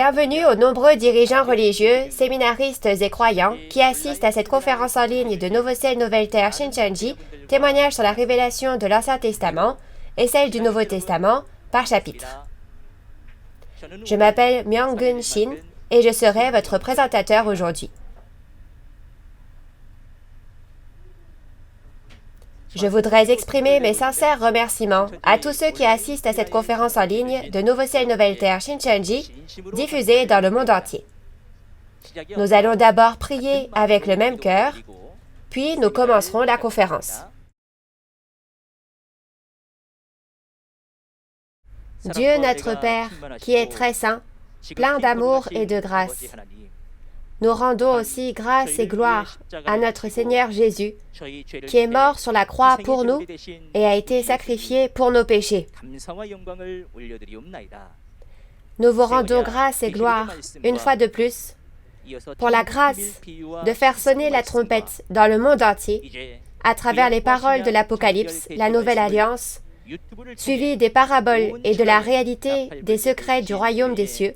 Bienvenue aux nombreux dirigeants religieux, séminaristes et croyants qui assistent à cette conférence en ligne de Nouveau Ciel, Nouvelle Terre Shincheonji, témoignage sur la révélation de l'Ancien Testament et celle du Nouveau Testament par chapitre. Je m'appelle Myung-gun Shin et je serai votre présentateur aujourd'hui. Je voudrais exprimer mes sincères remerciements à tous ceux qui assistent à cette conférence en ligne de Nouveau Ciel, Nouvelle Terre Shincheonji, diffusée dans le monde entier. Nous allons d'abord prier avec le même cœur, puis nous commencerons la conférence. Dieu notre Père, qui est très saint, plein d'amour et de grâce, nous rendons aussi grâce et gloire à notre Seigneur Jésus, qui est mort sur la croix pour nous et a été sacrifié pour nos péchés. Nous vous rendons grâce et gloire, une fois de plus, pour la grâce de faire sonner la trompette dans le monde entier, à travers les paroles de l'Apocalypse, la Nouvelle Alliance, suivies des paraboles et de la réalité des secrets du royaume des cieux,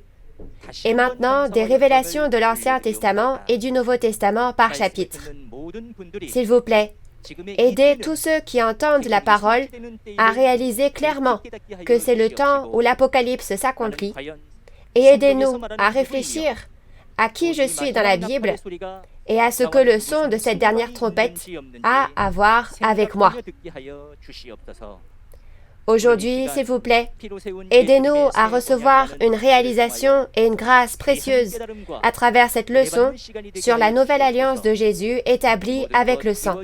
et maintenant des révélations de l'Ancien Testament et du Nouveau Testament par chapitre. S'il vous plaît, aidez tous ceux qui entendent la parole à réaliser clairement que c'est le temps où l'Apocalypse s'accomplit, et aidez-nous à réfléchir à qui je suis dans la Bible et à ce que le son de cette dernière trompette a à voir avec moi. Aujourd'hui, s'il vous plaît, aidez-nous à recevoir une réalisation et une grâce précieuse à travers cette leçon sur la nouvelle alliance de Jésus établie avec le sang.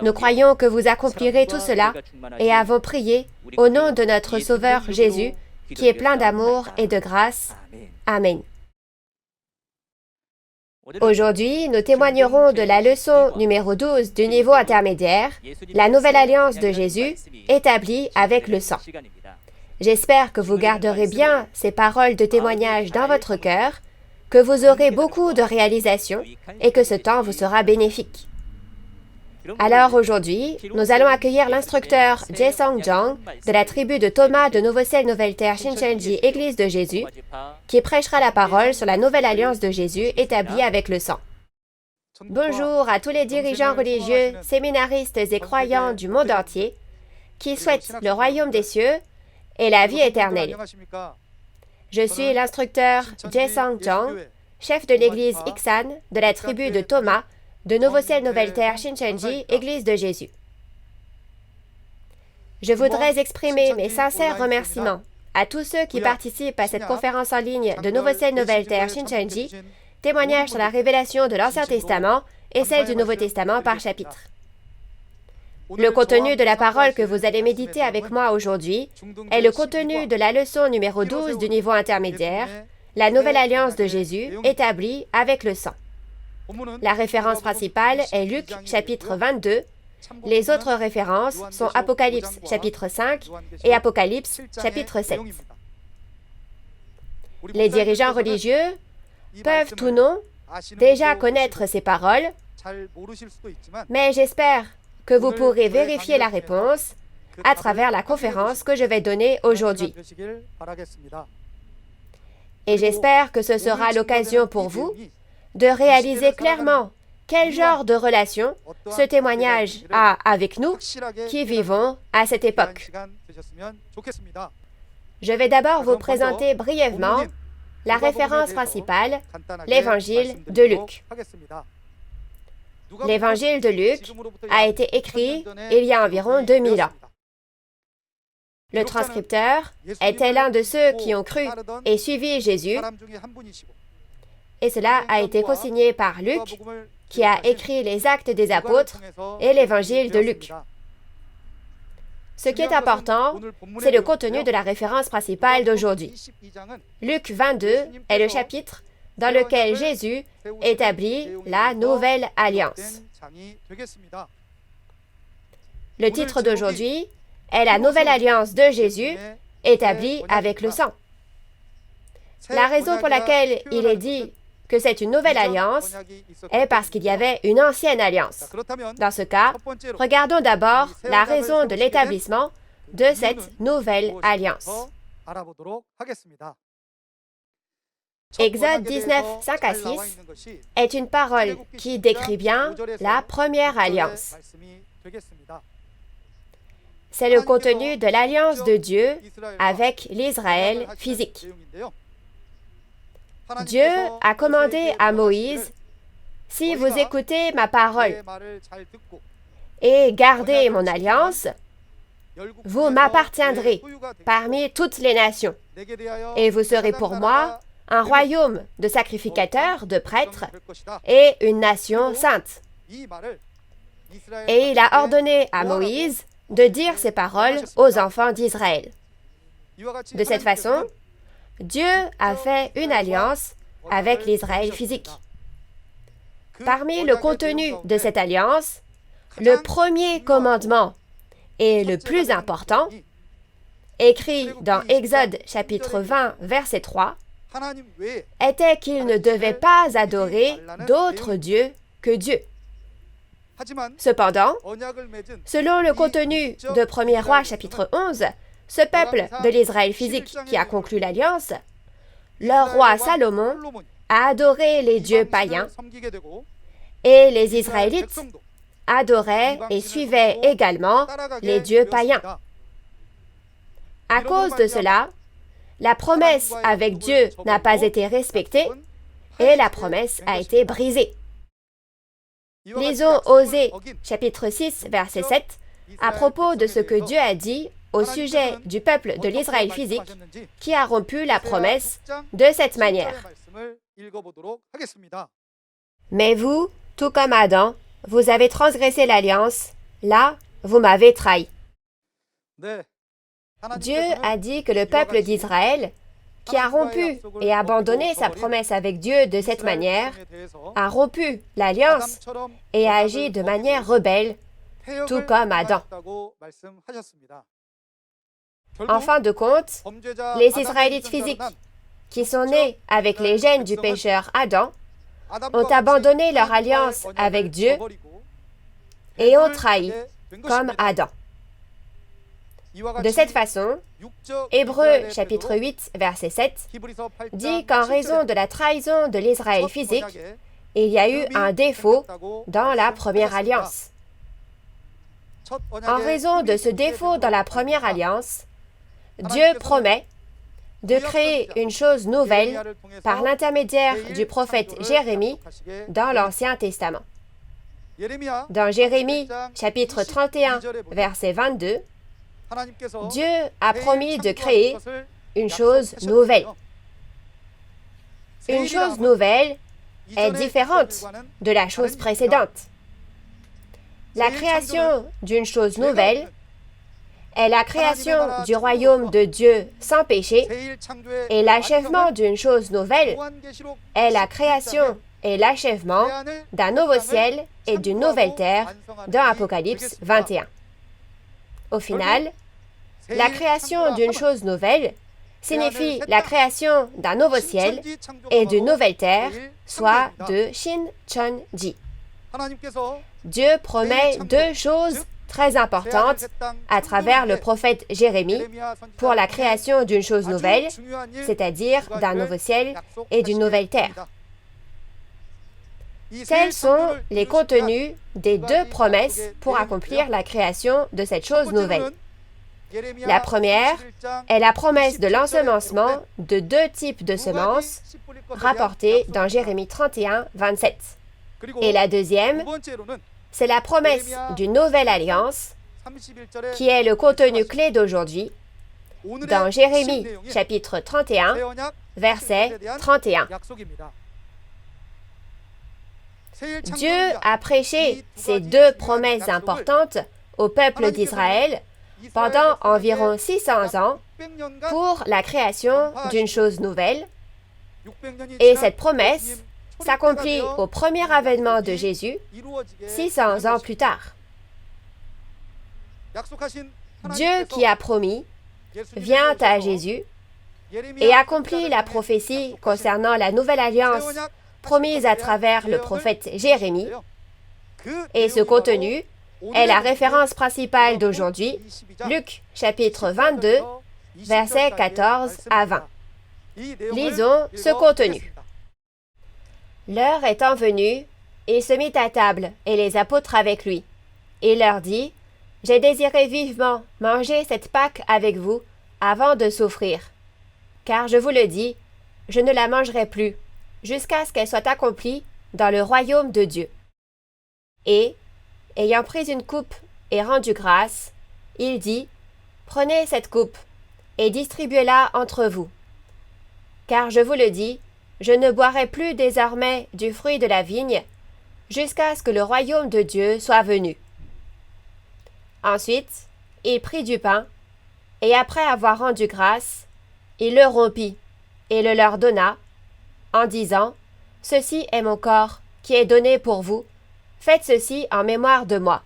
Nous croyons que vous accomplirez tout cela et avons prié au nom de notre Sauveur Jésus, qui est plein d'amour et de grâce. Amen. Aujourd'hui, nous témoignerons de la leçon numéro 12 du niveau intermédiaire, la nouvelle alliance de Jésus, établie avec le sang. J'espère que vous garderez bien ces paroles de témoignage dans votre cœur, que vous aurez beaucoup de réalisations et que ce temps vous sera bénéfique. Alors aujourd'hui, nous allons accueillir l'instructeur Jae-sung Jung de la tribu de Thomas de Nouveau Ciel, Nouvelle Terre Shincheonji, Église de Jésus, qui prêchera la parole sur la nouvelle alliance de Jésus établie avec le sang. Bonjour à tous les dirigeants religieux, séminaristes et croyants du monde entier qui souhaitent le royaume des cieux et la vie éternelle. Je suis l'instructeur Jae-sung Jung, chef de l'église Iksan de la tribu de Thomas de Nouveau Ciel, Nouvelle Terre Shincheonji, Église de Jésus. Je voudrais exprimer mes sincères remerciements à tous ceux qui participent à cette conférence en ligne de Nouveau Ciel, Nouvelle Terre Shincheonji, témoignage sur la révélation de l'Ancien Testament et celle du Nouveau Testament par chapitre. Le contenu de la parole que vous allez méditer avec moi aujourd'hui est le contenu de la leçon numéro 12 du niveau intermédiaire, la nouvelle alliance de Jésus établie avec le sang. La référence principale est Luc chapitre 22. Les autres références sont Apocalypse chapitre 5 et Apocalypse chapitre 7. Les dirigeants religieux peuvent ou non déjà connaître ces paroles, mais j'espère que vous pourrez vérifier la réponse à travers la conférence que je vais donner aujourd'hui. Et j'espère que ce sera l'occasion pour vous de réaliser clairement quel genre de relation ce témoignage a avec nous qui vivons à cette époque. Je vais d'abord vous présenter brièvement la référence principale, l'Évangile de Luc. L'Évangile de Luc a été écrit il y a environ 2000 ans. Le transcripteur était l'un de ceux qui ont cru et suivi Jésus, et cela a été consigné par Luc, qui a écrit les Actes des Apôtres et l'Évangile de Luc. Ce qui est important, c'est le contenu de la référence principale d'aujourd'hui. Luc 22 est le chapitre dans lequel Jésus établit la nouvelle alliance. Le titre d'aujourd'hui est la nouvelle alliance de Jésus établie avec le sang. La raison pour laquelle il est dit que c'est une nouvelle alliance est parce qu'il y avait une ancienne alliance. Dans ce cas, regardons d'abord la raison de l'établissement de cette nouvelle alliance. Exode 19, 5 à 6 est une parole qui décrit bien la première alliance. C'est le contenu de l'alliance de Dieu avec l'Israël physique. Dieu a commandé à Moïse, « Si vous écoutez ma parole et gardez mon alliance, vous m'appartiendrez parmi toutes les nations, et vous serez pour moi un royaume de sacrificateurs, de prêtres, et une nation sainte. » Et il a ordonné à Moïse de dire ces paroles aux enfants d'Israël. De cette façon, Dieu a fait une alliance avec l'Israël physique. Parmi le contenu de cette alliance, le premier commandement et le plus important, écrit dans Exode chapitre 20, verset 3, était qu'il ne devait pas adorer d'autres dieux que Dieu. Cependant, selon le contenu de 1er Roi chapitre 11, ce peuple de l'Israël physique qui a conclu l'alliance, leur roi Salomon a adoré les dieux païens et les Israélites adoraient et suivaient également les dieux païens. À cause de cela, la promesse avec Dieu n'a pas été respectée et la promesse a été brisée. Lisons Osée, chapitre 6, verset 7, à propos de ce que Dieu a dit au sujet du peuple de l'Israël physique qui a rompu la promesse de cette manière. « Mais vous, tout comme Adam, vous avez transgressé l'alliance, là, vous m'avez trahi. » Dieu a dit que le peuple d'Israël, qui a rompu et abandonné sa promesse avec Dieu de cette manière, a rompu l'alliance et a agi de manière rebelle, tout comme Adam. En fin de compte, les Israélites physiques, qui sont nés avec les gènes du pécheur Adam, ont abandonné leur alliance avec Dieu et ont trahi, comme Adam. De cette façon, Hébreux chapitre 8, verset 7, dit qu'en raison de la trahison de l'Israël physique, il y a eu un défaut dans la première alliance. En raison de ce défaut dans la première alliance, Dieu promet de créer une chose nouvelle par l'intermédiaire du prophète Jérémie dans l'Ancien Testament. Dans Jérémie chapitre 31, verset 22, Dieu a promis de créer une chose nouvelle. Une chose nouvelle est différente de la chose précédente. La création d'une chose nouvelle est la création du royaume de Dieu sans péché, et l'achèvement d'une chose nouvelle est la création et l'achèvement d'un nouveau ciel et d'une nouvelle terre dans Apocalypse 21. Au final, la création d'une chose nouvelle signifie la création d'un nouveau ciel et d'une nouvelle terre, soit de Shin-Chon-Ji. Dieu promet deux choses très importantes à travers le prophète Jérémie pour la création d'une chose nouvelle, c'est-à-dire d'un nouveau ciel et d'une nouvelle terre. Tels sont les contenus des deux promesses pour accomplir la création de cette chose nouvelle. La première est la promesse de l'ensemencement de deux types de semences rapportées dans Jérémie 31, 27. Et la deuxième, c'est la promesse d'une nouvelle alliance qui est le contenu clé d'aujourd'hui dans Jérémie chapitre 31, verset 31. Dieu a prêché ces deux promesses importantes au peuple d'Israël pendant environ 600 ans pour la création d'une chose nouvelle, et cette promesse s'accomplit au premier avènement de Jésus, 600 ans plus tard. Dieu qui a promis vient à Jésus et accomplit la prophétie concernant la nouvelle alliance promise à travers le prophète Jérémie, et ce contenu est la référence principale d'aujourd'hui, Luc chapitre 22, versets 14 à 20. Lisons ce contenu. L'heure étant venue, il se mit à table, et les apôtres avec lui. Il leur dit, « J'ai désiré vivement manger cette Pâque avec vous avant de souffrir. Car je vous le dis, je ne la mangerai plus, jusqu'à ce qu'elle soit accomplie dans le royaume de Dieu. » Et, ayant pris une coupe et rendu grâce, il dit, « Prenez cette coupe, et distribuez-la entre vous. Car je vous le dis, je ne boirai plus désormais du fruit de la vigne, jusqu'à ce que le royaume de Dieu soit venu. » Ensuite, il prit du pain, et après avoir rendu grâce, il le rompit, et le leur donna, en disant, « Ceci est mon corps, qui est donné pour vous. Faites ceci en mémoire de moi. »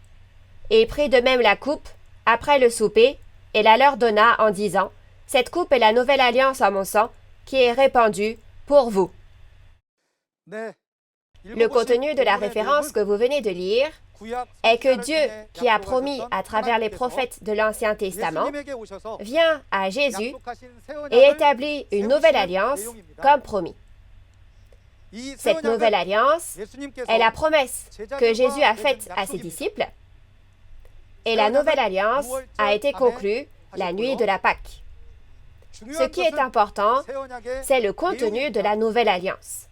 Et il prit de même la coupe, après le souper, et la leur donna en disant, « Cette coupe est la nouvelle alliance en mon sang, qui est répandue pour vous. » Le contenu de la référence que vous venez de lire est que Dieu, qui a promis à travers les prophètes de l'Ancien Testament, vient à Jésus et établit une nouvelle alliance comme promis. Cette nouvelle alliance est la promesse que Jésus a faite à ses disciples, et la nouvelle alliance a été conclue la nuit de la Pâque. Ce qui est important, c'est le contenu de la nouvelle alliance.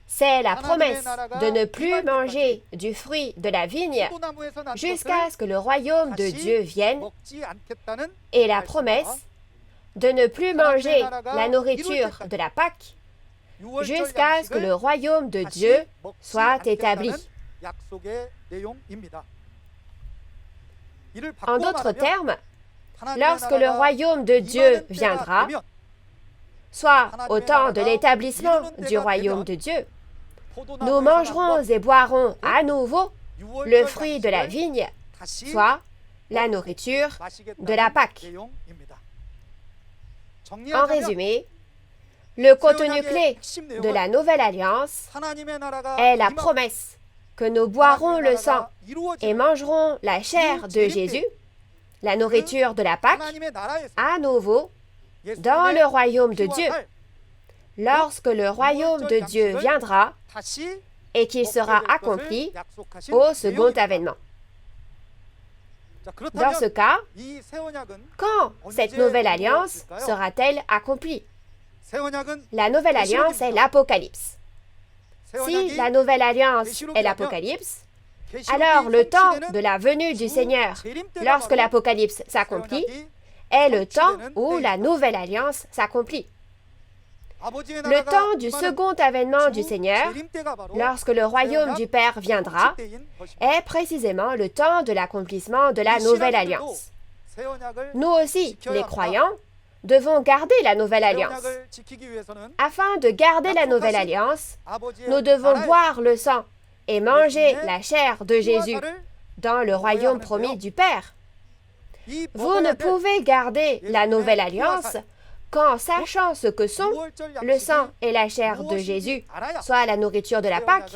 C'est la promesse de ne plus manger du fruit de la vigne jusqu'à ce que le royaume de Dieu vienne, et la promesse de ne plus manger la nourriture de la Pâque jusqu'à ce que le royaume de Dieu soit établi. En d'autres termes, lorsque le royaume de Dieu viendra, soit au temps de l'établissement du royaume de Dieu, nous mangerons et boirons à nouveau le fruit de la vigne, soit la nourriture de la Pâque. En résumé, le contenu clé de la nouvelle alliance est la promesse que nous boirons le sang et mangerons la chair de Jésus, la nourriture de la Pâque, à nouveau dans le royaume de Dieu, lorsque le royaume de Dieu viendra et qu'il sera accompli au second avènement. Dans ce cas, quand cette nouvelle alliance sera-t-elle accomplie? La nouvelle alliance est l'Apocalypse. Si la nouvelle alliance est l'Apocalypse, alors le temps de la venue du Seigneur, lorsque l'Apocalypse s'accomplit, est le temps où la nouvelle alliance s'accomplit. Le temps du second avènement du Seigneur, lorsque le royaume du Père viendra, est précisément le temps de l'accomplissement de la nouvelle alliance. Nous aussi, les croyants, devons garder la nouvelle alliance. Afin de garder la nouvelle alliance, nous devons boire le sang et manger la chair de Jésus dans le royaume promis du Père. Vous ne pouvez garder la nouvelle alliance qu'en sachant ce que sont le sang et la chair de Jésus, soit la nourriture de la Pâque,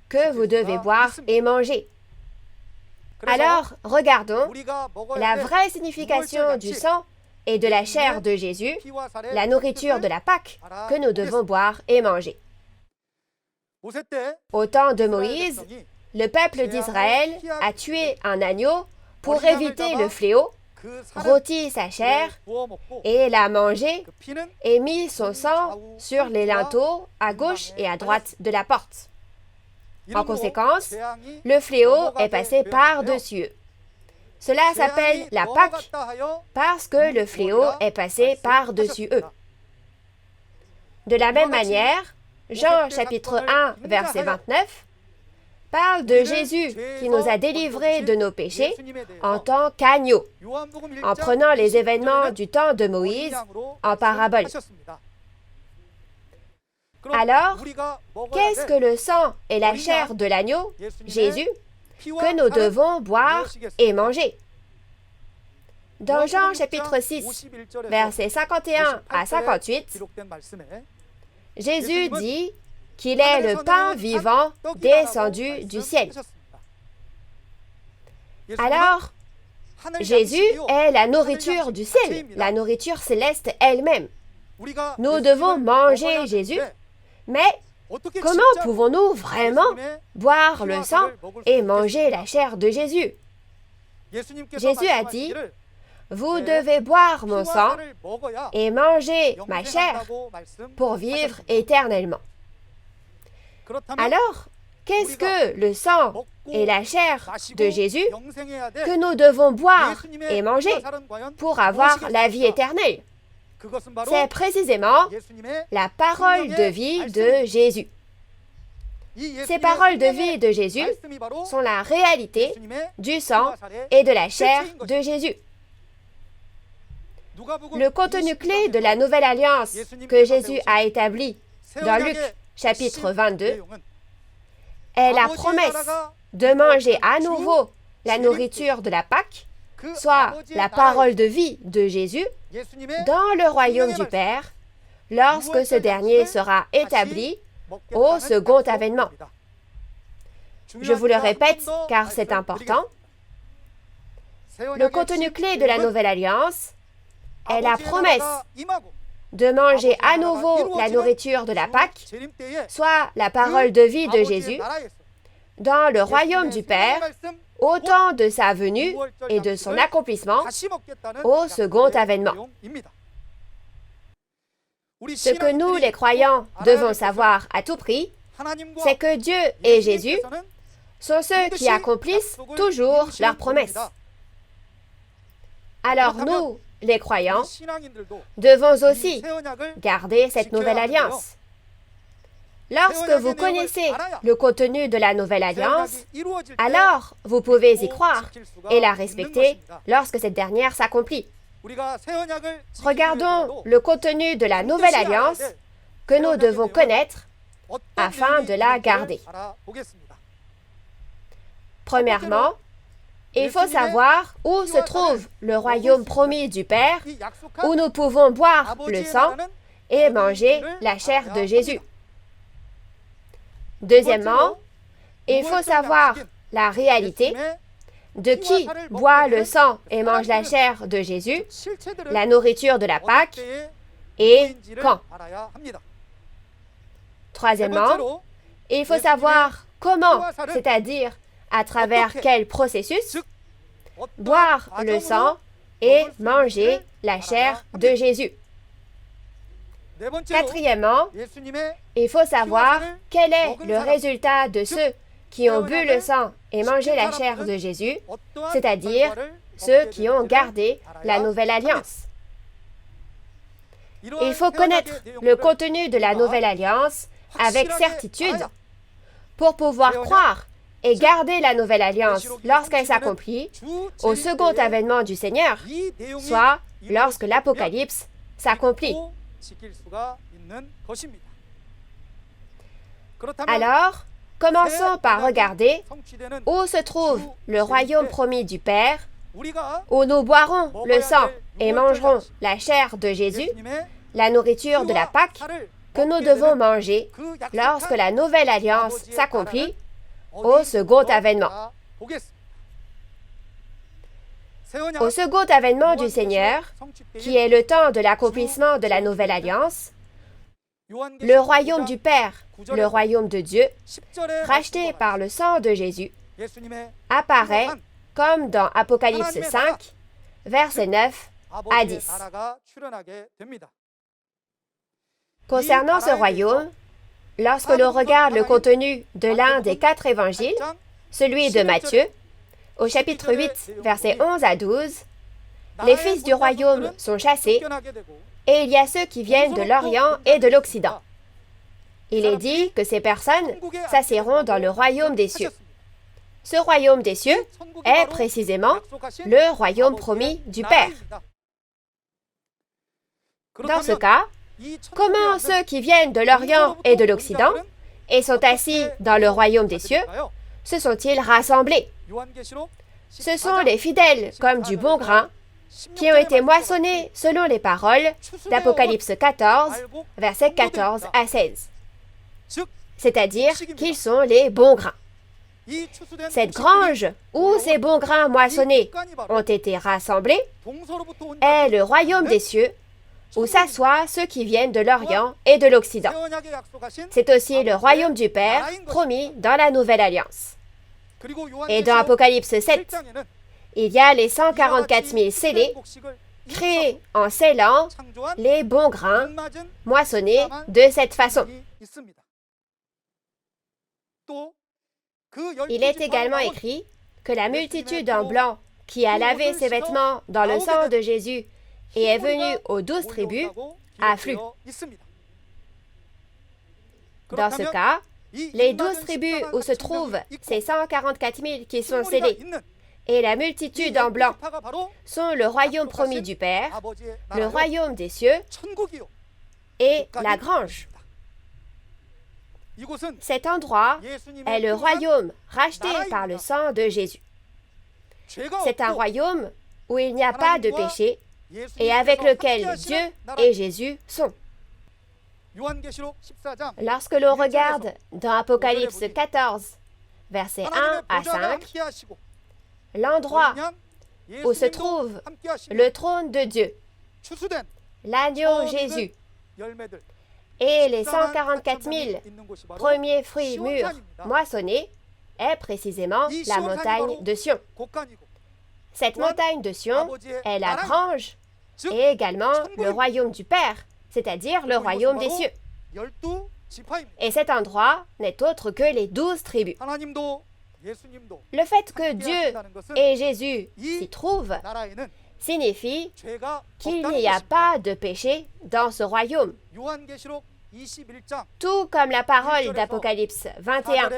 que vous devez boire et manger. Alors, regardons la vraie signification du sang et de la chair de Jésus, la nourriture de la Pâque, que nous devons boire et manger. Au temps de Moïse, le peuple d'Israël a tué un agneau pour éviter le fléau, rôti sa chair et l'a mangé et mis son sang sur les linteaux à gauche et à droite de la porte. En conséquence, le fléau est passé par-dessus eux. Cela s'appelle la Pâque parce que le fléau est passé par-dessus eux. De la même manière, Jean chapitre 1, verset 29, parle de Jésus qui nous a délivrés de nos péchés en tant qu'agneau, en prenant les événements du temps de Moïse en parabole. Alors, qu'est-ce que le sang et la chair de l'agneau, Jésus, que nous devons boire et manger? Dans Jean chapitre 6, versets 51 à 58, Jésus dit qu'il est le pain vivant descendu du ciel. Alors, Jésus est la nourriture du ciel, la nourriture céleste elle-même. Nous devons manger Jésus, mais comment pouvons-nous vraiment boire le sang et manger la chair de Jésus? Jésus a dit, « Vous devez boire mon sang et manger ma chair pour vivre éternellement. » Alors, qu'est-ce que le sang et la chair de Jésus que nous devons boire et manger pour avoir la vie éternelle? C'est précisément la parole de vie de Jésus. Ces paroles de vie de Jésus sont la réalité du sang et de la chair de Jésus. Le contenu clé de la nouvelle alliance que Jésus a établie dans Luc chapitre 22 est la promesse de manger à nouveau la nourriture de la Pâque, soit la parole de vie de Jésus, dans le royaume du Père, lorsque ce dernier sera établi au second avènement. Je vous le répète car c'est important. Le contenu clé de la nouvelle alliance est la promesse de manger à nouveau la nourriture de la Pâque, soit la parole de vie de Jésus, dans le royaume du Père, au temps de sa venue et de son accomplissement au second avènement. Ce que nous, les croyants, devons savoir à tout prix, c'est que Dieu et Jésus sont ceux qui accomplissent toujours leurs promesses. Alors nous, les croyants, devons aussi garder cette nouvelle alliance. Lorsque vous connaissez le contenu de la nouvelle alliance, alors vous pouvez y croire et la respecter lorsque cette dernière s'accomplit. Regardons le contenu de la nouvelle alliance que nous devons connaître afin de la garder. Premièrement, il faut savoir où se trouve le royaume promis du Père, où nous pouvons boire le sang et manger la chair de Jésus. Deuxièmement, il faut savoir la réalité de qui boit le sang et mange la chair de Jésus, la nourriture de la Pâque, et quand. Troisièmement, il faut savoir comment, c'est-à-dire à travers quel processus, boire le sang et manger la chair de Jésus. Quatrièmement, il faut savoir quel est le résultat de ceux qui ont bu le sang et mangé la chair de Jésus, c'est-à-dire ceux qui ont gardé la nouvelle alliance. Il faut connaître le contenu de la nouvelle alliance avec certitude pour pouvoir croire et garder la nouvelle alliance lorsqu'elle s'accomplit au second avènement du Seigneur, soit lorsque l'Apocalypse s'accomplit. Alors, commençons par regarder où se trouve le royaume promis du Père, où nous boirons le sang et mangerons la chair de Jésus, la nourriture de la Pâque, que nous devons manger lorsque la nouvelle alliance s'accomplit au second avènement. Au second avènement du Seigneur, qui est le temps de l'accomplissement de la nouvelle alliance, le royaume du Père, le royaume de Dieu, racheté par le sang de Jésus, apparaît comme dans Apocalypse 5, versets 9 à 10. Concernant ce royaume, lorsque l'on regarde le contenu de l'un des 4 évangiles, celui de Matthieu, au chapitre 8, versets 11 à 12, les fils du royaume sont chassés et il y a ceux qui viennent de l'Orient et de l'Occident. Il est dit que ces personnes s'assiéront dans le royaume des cieux. Ce royaume des cieux est précisément le royaume promis du Père. Dans ce cas, comment ceux qui viennent de l'Orient et de l'Occident et sont assis dans le royaume des cieux se sont-ils rassemblés? Ce sont les fidèles comme du bon grain qui ont été moissonnés selon les paroles d'Apocalypse 14, versets 14 à 16. C'est-à-dire qu'ils sont les bons grains. Cette grange où ces bons grains moissonnés ont été rassemblés est le royaume des cieux où s'assoient ceux qui viennent de l'Orient et de l'Occident. C'est aussi le royaume du Père promis dans la Nouvelle Alliance. Et dans Apocalypse 7, il y a les 144 000 scellés, créés en scellant les bons grains moissonnés de cette façon. Il est également écrit que la multitude en blanc qui a lavé ses vêtements dans le sang de Jésus et est venue aux 12 tribus afflue. Dans ce cas, les 12 tribus où se trouvent ces 144 000 qui sont scellés et la multitude en blanc sont le royaume promis du Père, le royaume des cieux et la grange. Cet endroit est le royaume racheté par le sang de Jésus. C'est un royaume où il n'y a pas de péché et avec lequel Dieu et Jésus sont. Lorsque l'on regarde dans Apocalypse 14, versets 1 à 5, l'endroit où se trouve le trône de Dieu, l'agneau Jésus et les 144 000 premiers fruits mûrs moissonnés est précisément la montagne de Sion. Cette montagne de Sion est la grange et également le royaume du Père, c'est-à-dire le royaume des cieux. Et cet endroit n'est autre que les 12 tribus. Le fait que Dieu et Jésus s'y trouvent signifie qu'il n'y a pas de péché dans ce royaume. Tout comme la parole d'Apocalypse 21,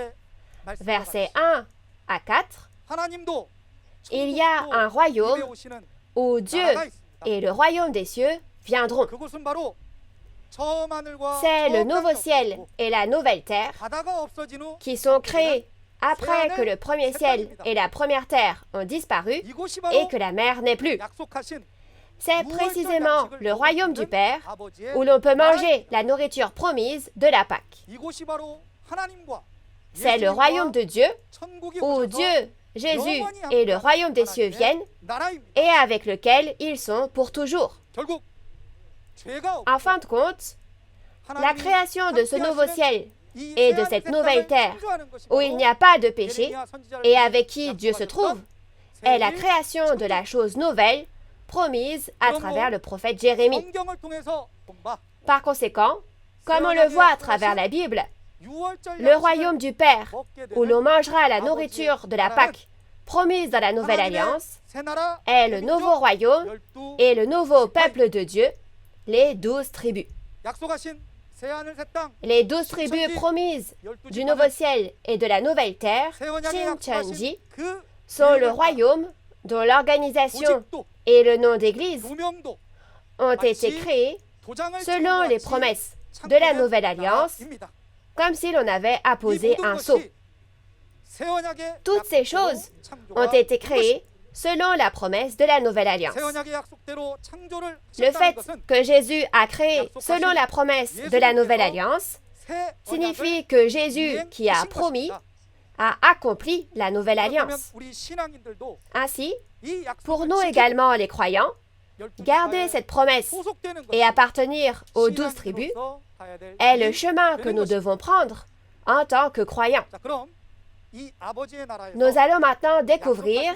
versets 1 à 4, il y a un royaume où Dieu et le royaume des cieux viendront. C'est le nouveau ciel et la nouvelle terre qui sont créés après que le premier ciel et la première terre ont disparu et que la mer n'est plus. C'est précisément le royaume du Père où l'on peut manger la nourriture promise de la Pâque. C'est le royaume de Dieu où Dieu, Jésus et le royaume des cieux viennent et avec lequel ils sont pour toujours. En fin de compte, la création de ce nouveau ciel et de cette nouvelle terre où il n'y a pas de péché et avec qui Dieu se trouve est la création de la chose nouvelle promise à travers le prophète Jérémie. Par conséquent, comme on le voit à travers la Bible, le royaume du Père, où l'on mangera la nourriture de la Pâque promise dans la Nouvelle Alliance, est le nouveau royaume et le nouveau peuple de Dieu, les 12 tribus. Les 12 tribus promises du nouveau ciel et de la nouvelle terre, Shincheonji, sont le royaume dont l'organisation et le nom d'église ont été créés selon les promesses de la Nouvelle Alliance, comme si l'on avait apposé un sceau. Toutes ces choses ont été créées selon la promesse de la Nouvelle Alliance. Le fait que Jésus a créé selon la promesse de la Nouvelle Alliance signifie que Jésus, qui a promis, a accompli la Nouvelle Alliance. Ainsi, pour nous également les croyants, garder cette promesse et appartenir aux 12 tribus est le chemin que nous devons prendre en tant que croyants. Nous allons maintenant découvrir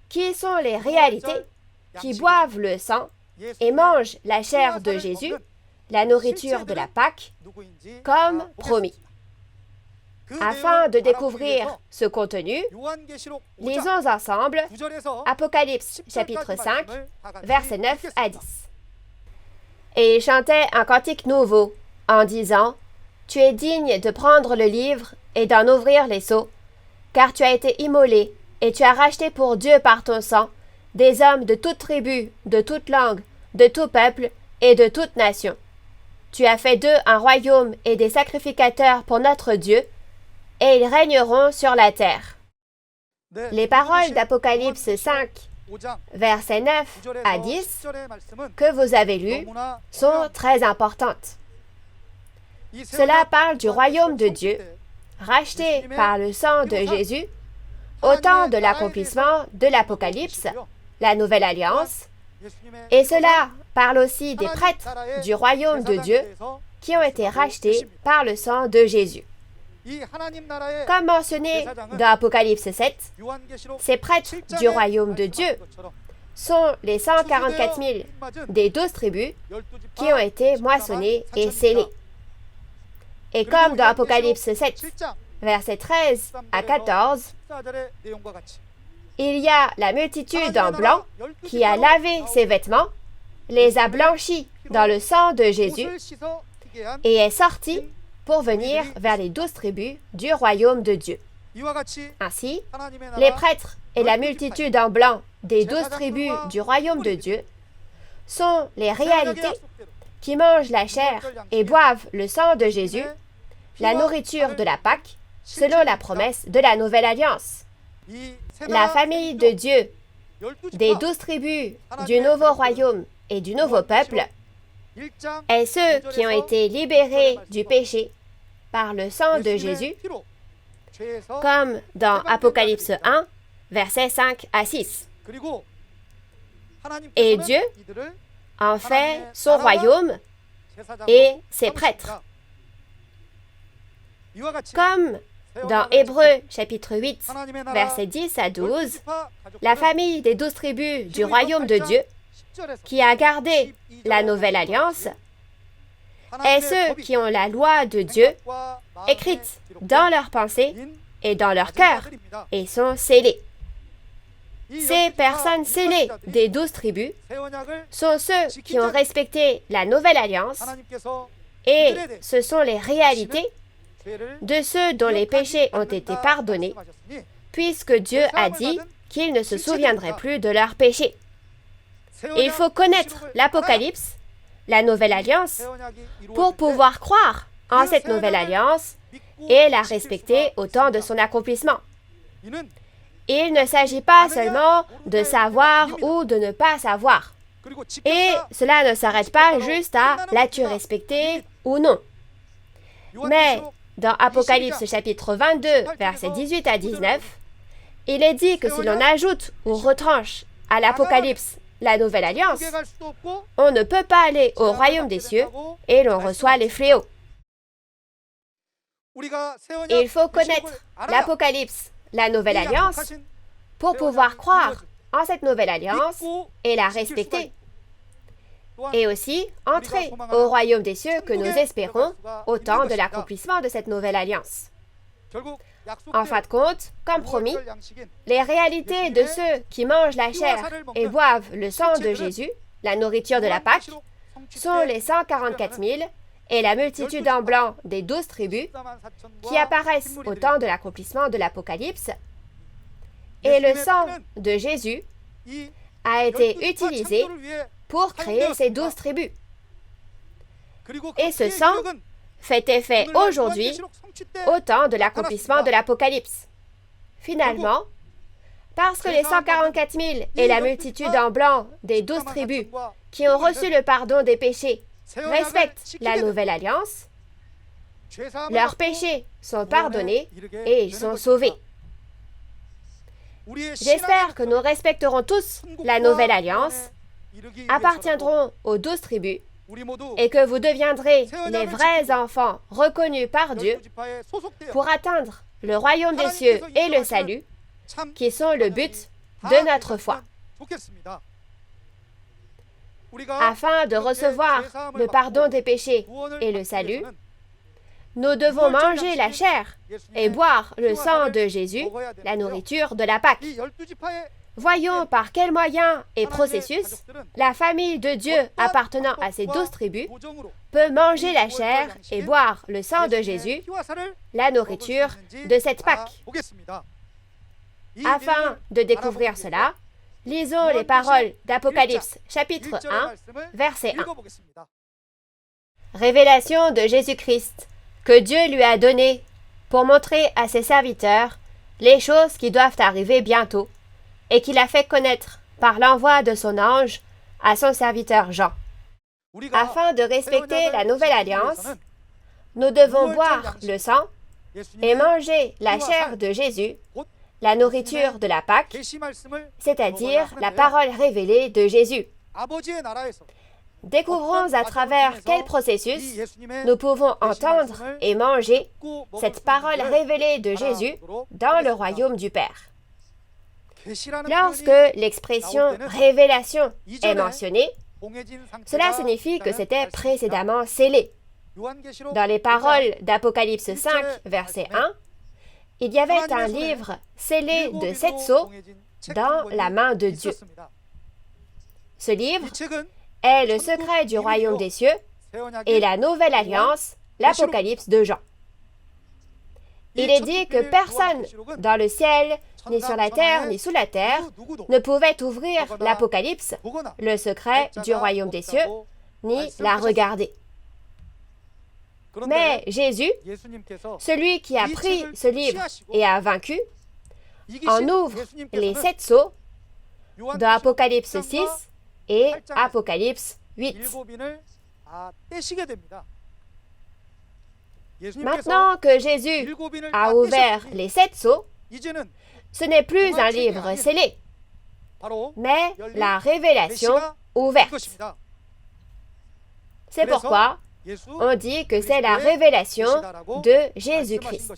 qui sont les réalités qui boivent le sang et mangent la chair de Jésus, la nourriture de la Pâque, comme promis. Afin de découvrir ce contenu, lisons ensemble Apocalypse chapitre 5, versets 9 à 10. Et il chantait un cantique nouveau, en disant « Tu es digne de prendre le livre et d'en ouvrir les sceaux, car tu as été immolé, et tu as racheté pour Dieu par ton sang des hommes de toute tribu, de toute langue, de tout peuple et de toute nation. Tu as fait d'eux un royaume et des sacrificateurs pour notre Dieu, et ils régneront sur la terre. » Les paroles d'Apocalypse 5, versets 9 à 10, que vous avez lues, sont très importantes. Cela parle du royaume de Dieu, racheté par le sang de Jésus, au temps de l'accomplissement de l'Apocalypse, la Nouvelle Alliance, et cela parle aussi des prêtres du royaume de Dieu qui ont été rachetés par le sang de Jésus. Comme mentionné dans Apocalypse 7, ces prêtres du royaume de Dieu sont les 144 000 des 12 tribus qui ont été moissonnés et scellés. Et comme dans Apocalypse 7, versets 13 à 14, il y a la multitude en blanc qui a lavé ses vêtements, les a blanchis dans le sang de Jésus et est sorti pour venir vers les 12 tribus du royaume de Dieu. Ainsi, les prêtres et la multitude en blanc des 12 tribus du royaume de Dieu sont les réalités qui mangent la chair et boivent le sang de Jésus, la nourriture de la Pâque, selon la promesse de la Nouvelle Alliance. La famille de Dieu, des 12 tribus du nouveau royaume et du nouveau peuple, est ceux qui ont été libérés du péché par le sang de Jésus, comme dans Apocalypse 1, versets 5 à 6. Et Dieu en fait son royaume et ses prêtres. Comme dans Hébreux chapitre 8, versets 10 à 12, la famille des 12 tribus du royaume de Dieu, qui a gardé la nouvelle alliance, est ceux qui ont la loi de Dieu écrite dans leurs pensées et dans leur cœur et sont scellés. Ces personnes scellées des 12 tribus sont ceux qui ont respecté la nouvelle alliance et ce sont les réalités de ceux dont les péchés ont été pardonnés, puisque Dieu a dit qu'il ne se souviendrait plus de leurs péchés. Il faut connaître l'Apocalypse, la nouvelle alliance, pour pouvoir croire en cette nouvelle alliance et la respecter au temps de son accomplissement. Il ne s'agit pas seulement de savoir ou de ne pas savoir. Et cela ne s'arrête pas juste à l'as-tu respecté ou non. Mais dans Apocalypse chapitre 22, versets 18 à 19, il est dit que si l'on ajoute ou retranche à l'Apocalypse la nouvelle alliance, on ne peut pas aller au royaume des cieux et l'on reçoit les fléaux. Il faut connaître l'Apocalypse, la nouvelle alliance, pour pouvoir croire en cette nouvelle alliance et la respecter. Et aussi entrer au royaume des cieux que nous espérons au temps de l'accomplissement de cette nouvelle alliance. En fin de compte, comme promis, les réalités de ceux qui mangent la chair et boivent le sang de Jésus, la nourriture de la Pâque, sont les 144 000 et la multitude en blanc des 12 tribus qui apparaissent au temps de l'accomplissement de l'Apocalypse. Et le sang de Jésus a été utilisé pour créer ces 12 tribus. Et ce sang fait effet aujourd'hui au temps de l'accomplissement de l'Apocalypse. Finalement, parce que les 144 000 et la multitude en blanc des 12 tribus qui ont reçu le pardon des péchés respectent la nouvelle alliance, leurs péchés sont pardonnés et ils sont sauvés. J'espère que nous respecterons tous la nouvelle alliance, appartiendront aux 12 tribus, et que vous deviendrez les vrais enfants reconnus par Dieu pour atteindre le royaume des cieux et le salut, qui sont le but de notre foi. Afin de recevoir le pardon des péchés et le salut, nous devons manger la chair et boire le sang de Jésus, la nourriture de la Pâque. Voyons par quels moyens et processus la famille de Dieu appartenant à ces 12 tribus peut manger la chair et boire le sang de Jésus, la nourriture de cette Pâque. Afin de découvrir cela, lisons les paroles d'Apocalypse chapitre 1, verset 1. Révélation de Jésus-Christ que Dieu lui a donnée pour montrer à ses serviteurs les choses qui doivent arriver bientôt et qu'il a fait connaître par l'envoi de son ange à son serviteur Jean. Afin de respecter la nouvelle alliance, nous devons boire le sang et manger la chair de Jésus, la nourriture de la Pâque, c'est-à-dire la parole révélée de Jésus. Découvrons à travers quel processus nous pouvons entendre et manger cette parole révélée de Jésus dans le royaume du Père. Lorsque l'expression « révélation » est mentionnée, cela signifie que c'était précédemment scellé. Dans les paroles d'Apocalypse 5, verset 1, il y avait un livre scellé de 7 sceaux dans la main de Dieu. Ce livre est le secret du royaume des cieux et la nouvelle alliance, l'Apocalypse de Jean. Il est dit que personne dans le ciel, ni sur la terre, ni sous la terre, ne pouvait ouvrir l'Apocalypse, le secret du royaume des cieux, ni la regarder. Mais Jésus, celui qui a pris ce livre et a vaincu, en ouvre les 7 sceaux dans Apocalypse 6 et Apocalypse 8. Maintenant que Jésus a ouvert les 7 sceaux, ce n'est plus un livre scellé, mais la révélation ouverte. C'est pourquoi on dit que c'est la révélation de Jésus-Christ.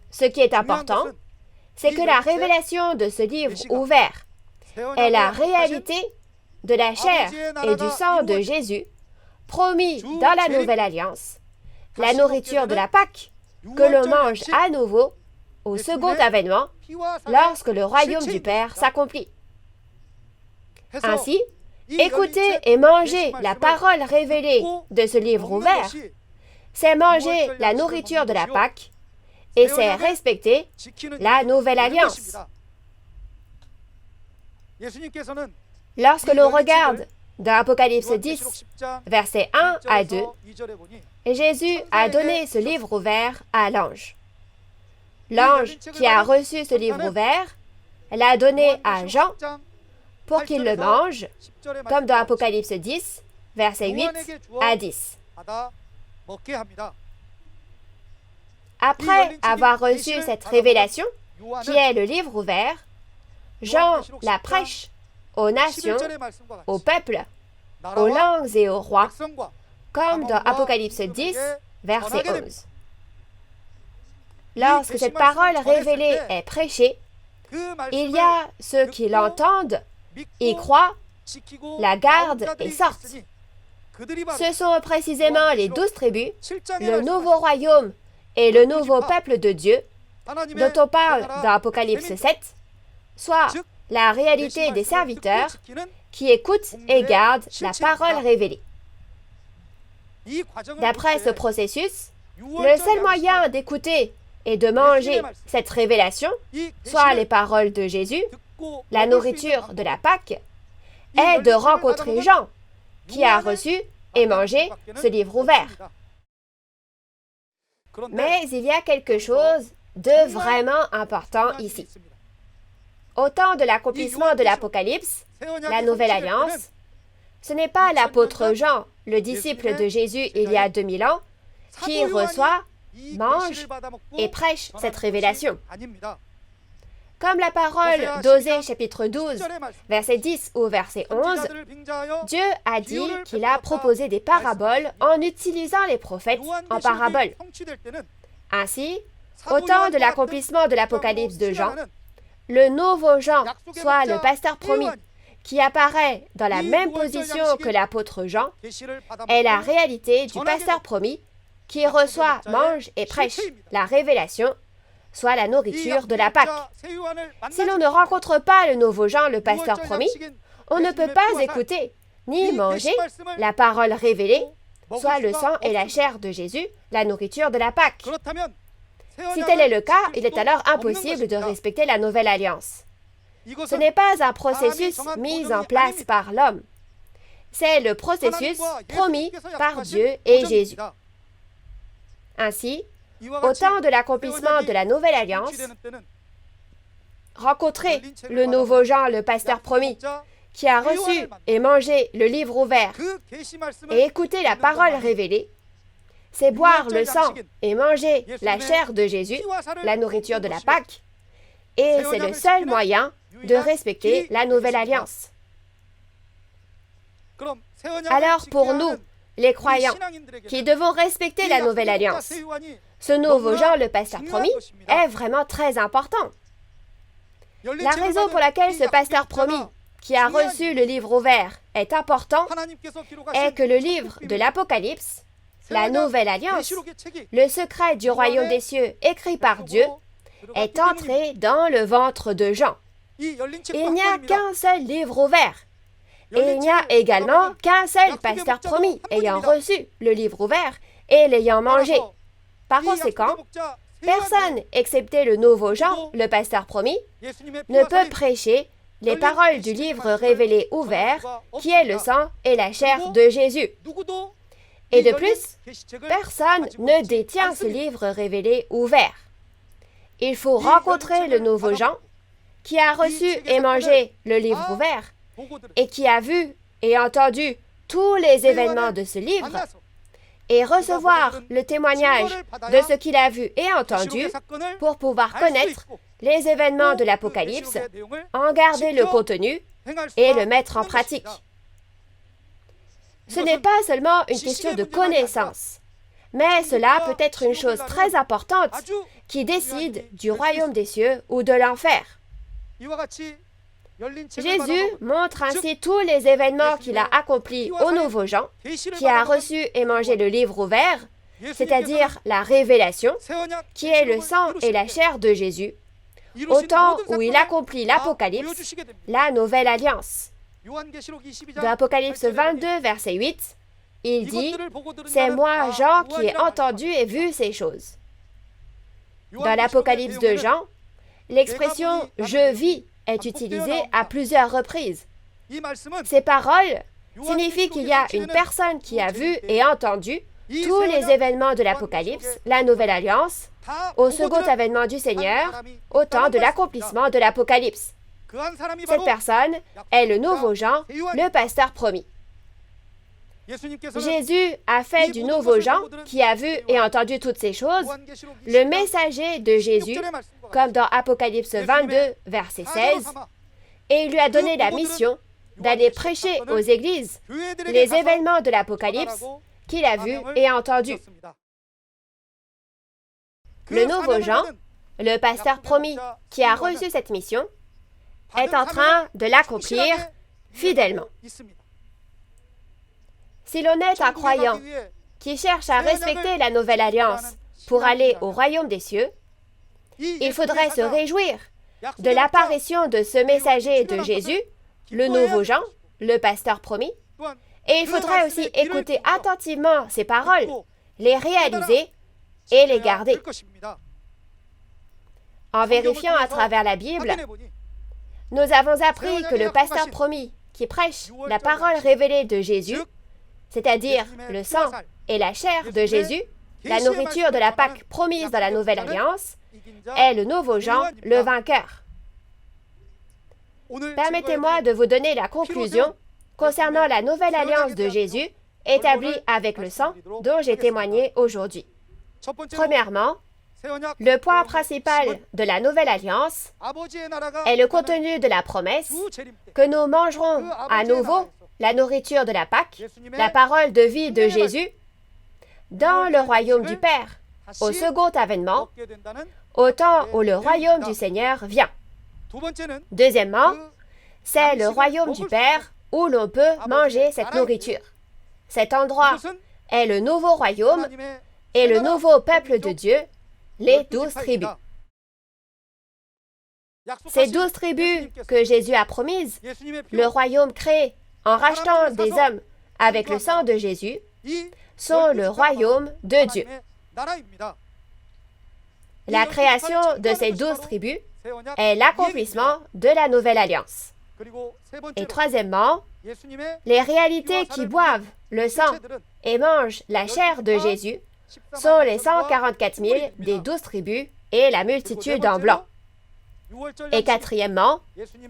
Ce qui est important, c'est que la révélation de ce livre ouvert est la réalité de la chair et du sang de Jésus promis dans la Nouvelle Alliance, la nourriture de la Pâque que l'on mange à nouveau au second avènement lorsque le royaume du Père s'accomplit. Ainsi, écouter et manger la parole révélée de ce livre ouvert, c'est manger la nourriture de la Pâque et c'est respecter la Nouvelle Alliance. Lorsque l'on regarde dans Apocalypse 10, versets 1 à 2, Jésus a donné ce livre ouvert à l'ange. L'ange qui a reçu ce livre ouvert l'a donné à Jean pour qu'il le mange, comme dans Apocalypse 10, versets 8 à 10. Après avoir reçu cette révélation, qui est le livre ouvert, Jean la prêche aux nations, aux peuples, aux langues et aux rois, comme dans Apocalypse 10, verset 11. Lorsque cette parole révélée est prêchée, il y a ceux qui l'entendent, y croient, la gardent et sortent. Ce sont précisément les 12 tribus, le nouveau royaume et le nouveau peuple de Dieu, dont on parle dans Apocalypse 7, soit la réalité des serviteurs qui écoutent et gardent la parole révélée. D'après ce processus, le seul moyen d'écouter et de manger cette révélation, soit les paroles de Jésus, la nourriture de la Pâque, est de rencontrer Jean, qui a reçu et mangé ce livre ouvert. Mais il y a quelque chose de vraiment important ici. Au temps de l'accomplissement de l'Apocalypse, la Nouvelle Alliance, ce n'est pas l'apôtre Jean, le disciple de Jésus il y a 2000 ans, qui reçoit, mange et prêche cette révélation. Comme la parole d'Osée chapitre 12, verset 10 ou verset 11, Dieu a dit qu'il a proposé des paraboles en utilisant les prophètes en paraboles. Ainsi, au temps de l'accomplissement de l'Apocalypse de Jean, le nouveau Jean, soit le pasteur promis, qui apparaît dans la même position que l'apôtre Jean, est la réalité du pasteur promis qui reçoit, mange et prêche la révélation, soit la nourriture de la Pâque. Si l'on ne rencontre pas le nouveau Jean, le pasteur promis, on ne peut pas écouter ni manger la parole révélée, soit le sang et la chair de Jésus, la nourriture de la Pâque. Si tel est le cas, il est alors impossible de respecter la nouvelle alliance. Ce n'est pas un processus mis en place par l'homme. C'est le processus promis par Dieu et Jésus. Ainsi, au temps de l'accomplissement de la nouvelle alliance, rencontrer le nouveau Jean, le pasteur promis, qui a reçu et mangé le livre ouvert et écouter la parole révélée, c'est boire le sang et manger la chair de Jésus, la nourriture de la Pâque, et c'est le seul moyen de respecter la nouvelle alliance. Alors pour nous, les croyants, qui devons respecter la nouvelle alliance, ce nouveau Jean, le pasteur promis, est vraiment très important. La raison pour laquelle ce pasteur promis, qui a reçu le livre ouvert, est important est que le livre de l'Apocalypse, la nouvelle alliance, le secret du royaume des cieux écrit par Dieu, est entré dans le ventre de Jean. Il n'y a qu'un seul livre ouvert. Et il n'y a également qu'un seul pasteur promis ayant reçu le livre ouvert et l'ayant mangé. Par conséquent, personne, excepté le nouveau Jean, le pasteur promis, ne peut prêcher les paroles du livre révélé ouvert, qui est le sang et la chair de Jésus. Et de plus, personne ne détient ce livre révélé ouvert. Il faut rencontrer le nouveau Jean, qui a reçu et mangé le livre ouvert, et qui a vu et entendu tous les événements de ce livre, et recevoir le témoignage de ce qu'il a vu et entendu pour pouvoir connaître les événements de l'Apocalypse, en garder le contenu et le mettre en pratique. Ce n'est pas seulement une question de connaissance, mais cela peut être une chose très importante qui décide du royaume des cieux ou de l'enfer. Jésus montre ainsi tous les événements qu'il a accomplis au nouveau Jean, qui a reçu et mangé le livre ouvert, c'est-à-dire la révélation, qui est le sang et la chair de Jésus, au temps où il accomplit l'Apocalypse, la nouvelle alliance. Dans l'Apocalypse 22, verset 8, il dit « C'est moi, Jean, qui ai entendu et vu ces choses. » Dans l'Apocalypse de Jean, l'expression « je vis » est utilisée à plusieurs reprises. Ces paroles signifient qu'il y a une personne qui a vu et entendu tous les événements de l'Apocalypse, la nouvelle alliance, au second avènement du Seigneur, au temps de l'accomplissement de l'Apocalypse. Cette personne est le nouveau Jean, le pasteur promis. Jésus a fait du nouveau Jean, qui a vu et entendu toutes ces choses, le messager de Jésus, comme dans Apocalypse 22, verset 16, et il lui a donné la mission d'aller prêcher aux églises les événements de l'Apocalypse qu'il a vus et entendus. Le nouveau Jean, le pasteur promis qui a reçu cette mission, est en train de l'accomplir fidèlement. Si l'on est un croyant qui cherche à respecter la nouvelle alliance pour aller au royaume des cieux, il faudrait se réjouir de l'apparition de ce messager de Jésus, le nouveau Jean, le pasteur promis, et il faudrait aussi écouter attentivement ses paroles, les réaliser et les garder. En vérifiant à travers la Bible, nous avons appris que le pasteur promis qui prêche la parole révélée de Jésus, c'est-à-dire le sang et la chair de Jésus, la nourriture de la Pâque promise dans la Nouvelle Alliance, est le nouveau Jean, le vainqueur. Permettez-moi de vous donner la conclusion concernant la Nouvelle Alliance de Jésus établie avec le sang dont j'ai témoigné aujourd'hui. Premièrement, le point principal de la Nouvelle Alliance est le contenu de la promesse que nous mangerons à nouveau la nourriture de la Pâque, la parole de vie de Jésus, dans le royaume du Père, au second avènement, au temps où le royaume du Seigneur vient. Deuxièmement, c'est le royaume du Père où l'on peut manger cette nourriture. Cet endroit est le nouveau royaume et le nouveau peuple de Dieu, les 12 tribus. Ces 12 tribus que Jésus a promises, le royaume créé en rachetant des hommes avec le sang de Jésus, sont le royaume de Dieu. La création de ces 12 tribus est l'accomplissement de la Nouvelle Alliance. Et troisièmement, les réalités qui boivent le sang et mangent la chair de Jésus sont les 144 000 des 12 tribus et la multitude en blanc. Et quatrièmement,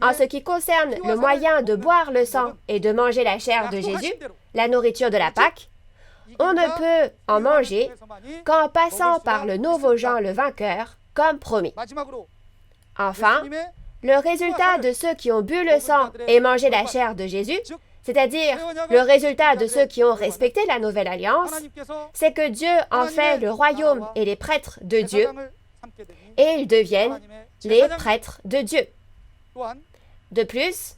en ce qui concerne le moyen de boire le sang et de manger la chair de Jésus, la nourriture de la Pâque, on ne peut en manger qu'en passant par le nouveau Jean le vainqueur, comme promis. Enfin, le résultat de ceux qui ont bu le sang et mangé la chair de Jésus, c'est-à-dire le résultat de ceux qui ont respecté la nouvelle alliance, c'est que Dieu en fait le royaume et les prêtres de Dieu, et ils deviennent les prêtres de Dieu. De plus,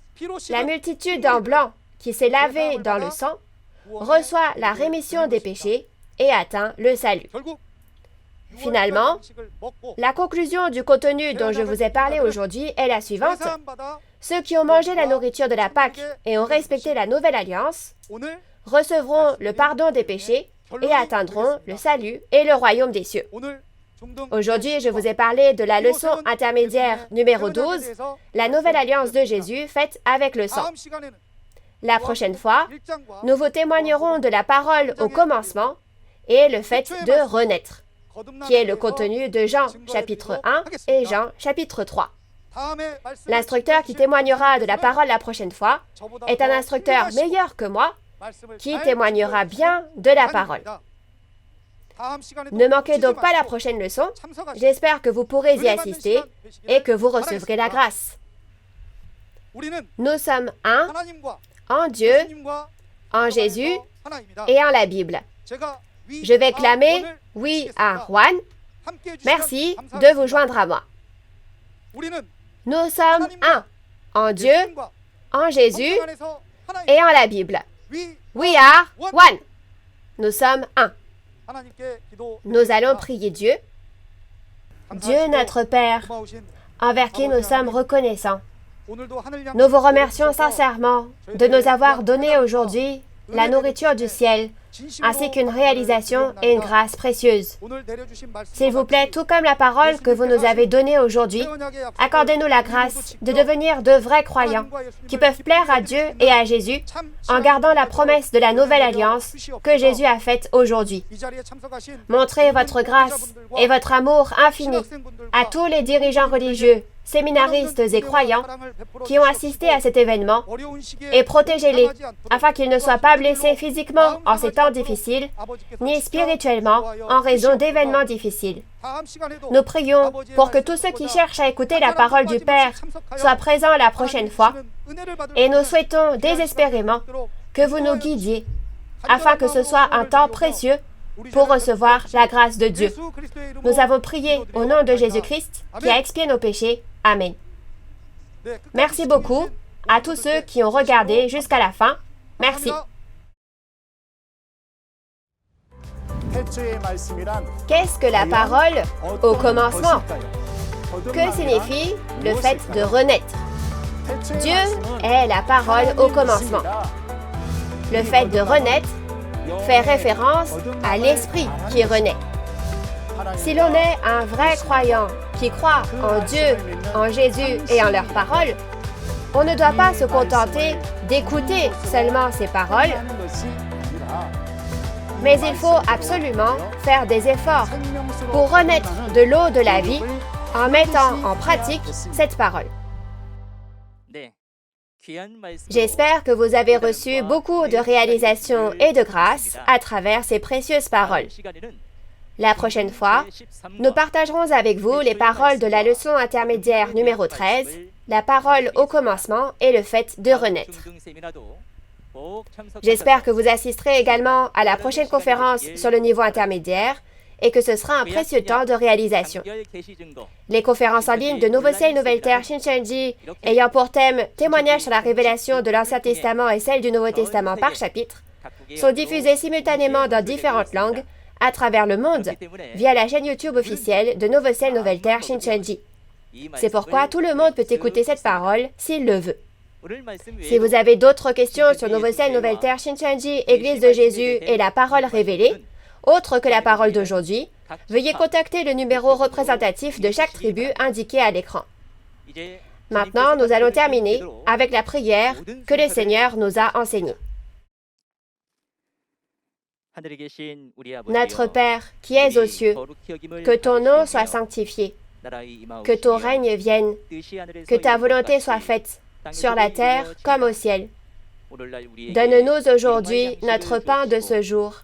la multitude en blanc qui s'est lavée dans le sang reçoit la rémission des péchés et atteint le salut. Finalement, la conclusion du contenu dont je vous ai parlé aujourd'hui est la suivante. Ceux qui ont mangé la nourriture de la Pâque et ont respecté la nouvelle alliance recevront le pardon des péchés et atteindront le salut et le royaume des cieux. Aujourd'hui, je vous ai parlé de la leçon intermédiaire numéro 12, la nouvelle alliance de Jésus faite avec le sang. La prochaine fois, nous vous témoignerons de la parole au commencement et le fait de renaître, qui est le contenu de Jean chapitre 1 et Jean chapitre 3. L'instructeur qui témoignera de la parole la prochaine fois est un instructeur meilleur que moi qui témoignera bien de la parole. Ne manquez donc pas la prochaine leçon. J'espère que vous pourrez y assister et que vous recevrez la grâce. Nous sommes un en Dieu, en Jésus et en la Bible. Je vais clamer « Oui » à Juan. Merci de vous joindre à moi. Nous sommes un en Dieu, en Jésus et en la Bible. We are one. Nous sommes un. Nous allons prier Dieu. Dieu notre Père, envers qui nous sommes reconnaissants. Nous vous remercions sincèrement de nous avoir donné aujourd'hui la nourriture du ciel, ainsi qu'une réalisation et une grâce précieuse. S'il vous plaît, tout comme la parole que vous nous avez donnée aujourd'hui, accordez-nous la grâce de devenir de vrais croyants qui peuvent plaire à Dieu et à Jésus en gardant la promesse de la nouvelle alliance que Jésus a faite aujourd'hui. Montrez votre grâce et votre amour infini à tous les dirigeants religieux, séminaristes et croyants qui ont assisté à cet événement et protégez-les afin qu'ils ne soient pas blessés physiquement en ces temps difficiles, ni spirituellement en raison d'événements difficiles. Nous prions pour que tous ceux qui cherchent à écouter la parole du Père soient présents la prochaine fois et nous souhaitons désespérément que vous nous guidiez afin que ce soit un temps précieux pour recevoir la grâce de Dieu. Nous avons prié au nom de Jésus-Christ qui a expié nos péchés. Amen. Merci beaucoup à tous ceux qui ont regardé jusqu'à la fin. Merci. Qu'est-ce que la parole au commencement? Que signifie le fait de renaître? Dieu est la parole au commencement. Le fait de renaître fait référence à l'esprit qui renaît. Si l'on est un vrai croyant qui croit en Dieu, en Jésus et en leurs paroles, on ne doit pas se contenter d'écouter seulement ces paroles, mais il faut absolument faire des efforts pour renaître de l'eau de la vie en mettant en pratique cette parole. J'espère que vous avez reçu beaucoup de réalisations et de grâces à travers ces précieuses paroles. La prochaine fois, nous partagerons avec vous les paroles de la leçon intermédiaire numéro 13, la parole au commencement et le fait de renaître. J'espère que vous assisterez également à la prochaine conférence sur le niveau intermédiaire et que ce sera un précieux temps de réalisation. Les conférences en ligne de Nouveau Ciel, Nouvelle Terre, Shincheonji, ayant pour thème « Témoignage sur la révélation de l'Ancien Testament et celle du Nouveau Testament par chapitre », sont diffusées simultanément dans différentes langues à travers le monde via la chaîne YouTube officielle de Nouveau Ciel, Nouvelle Terre, Shincheonji. C'est pourquoi tout le monde peut écouter cette parole s'il le veut. Si vous avez d'autres questions sur Nouveau Ciel, Nouvelle Terre, Shincheonji, Église de Jésus et la parole révélée, autre que la parole d'aujourd'hui, veuillez contacter le numéro représentatif de chaque tribu indiqué à l'écran. Maintenant, nous allons terminer avec la prière que le Seigneur nous a enseignée. Notre Père, qui es aux cieux, que ton nom soit sanctifié, que ton règne vienne, que ta volonté soit faite, sur la terre comme au ciel. Donne-nous aujourd'hui notre pain de ce jour.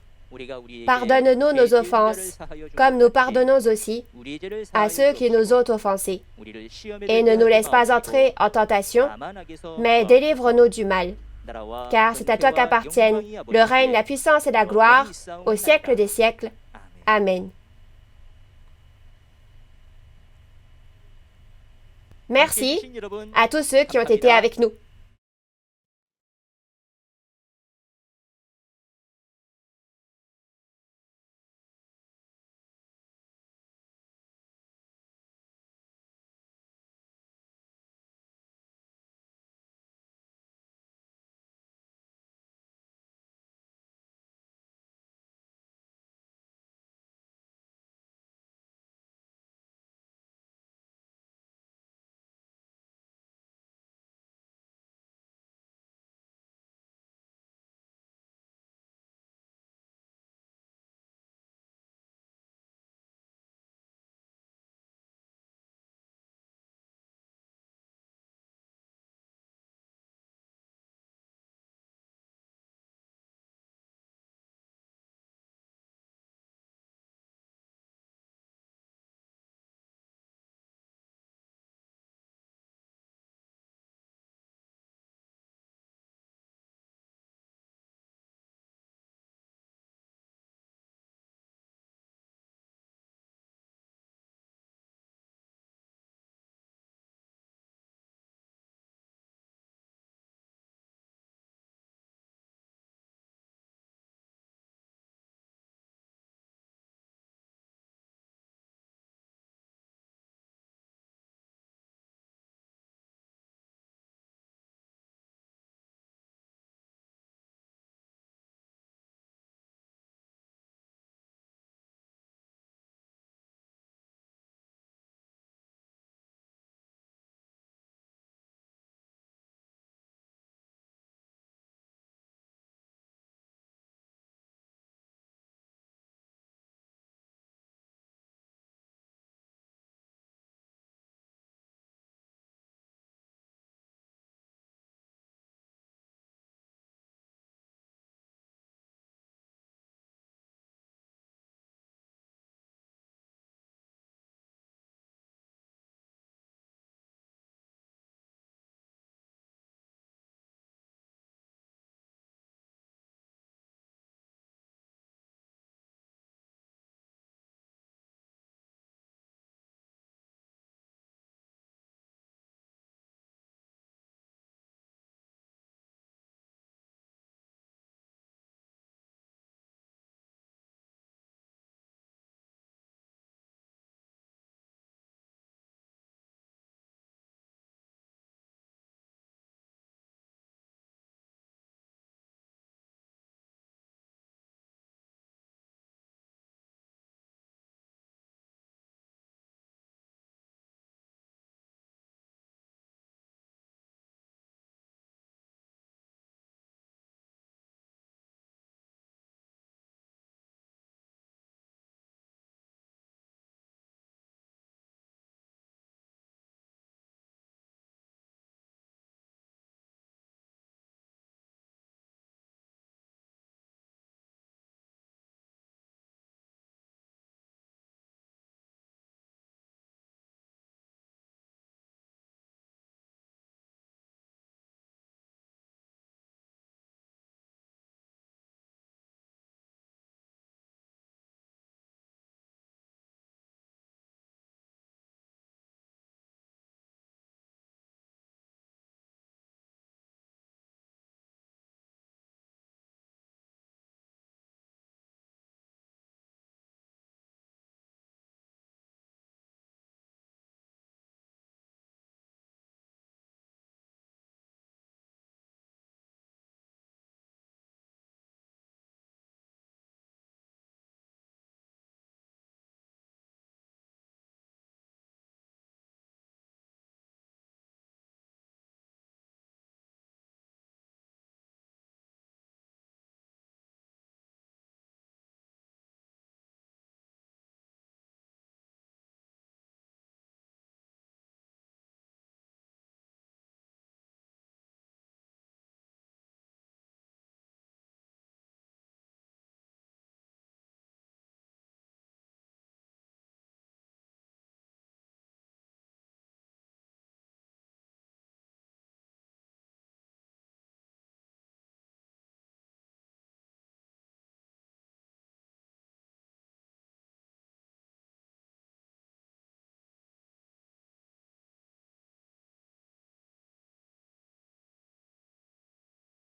Pardonne-nous nos offenses, comme nous pardonnons aussi à ceux qui nous ont offensés. Et ne nous laisse pas entrer en tentation, mais délivre-nous du mal. car c'est à toi qu'appartiennent le règne, la puissance et la gloire au siècle des siècles. Amen. Merci à tous ceux qui ont été avec nous.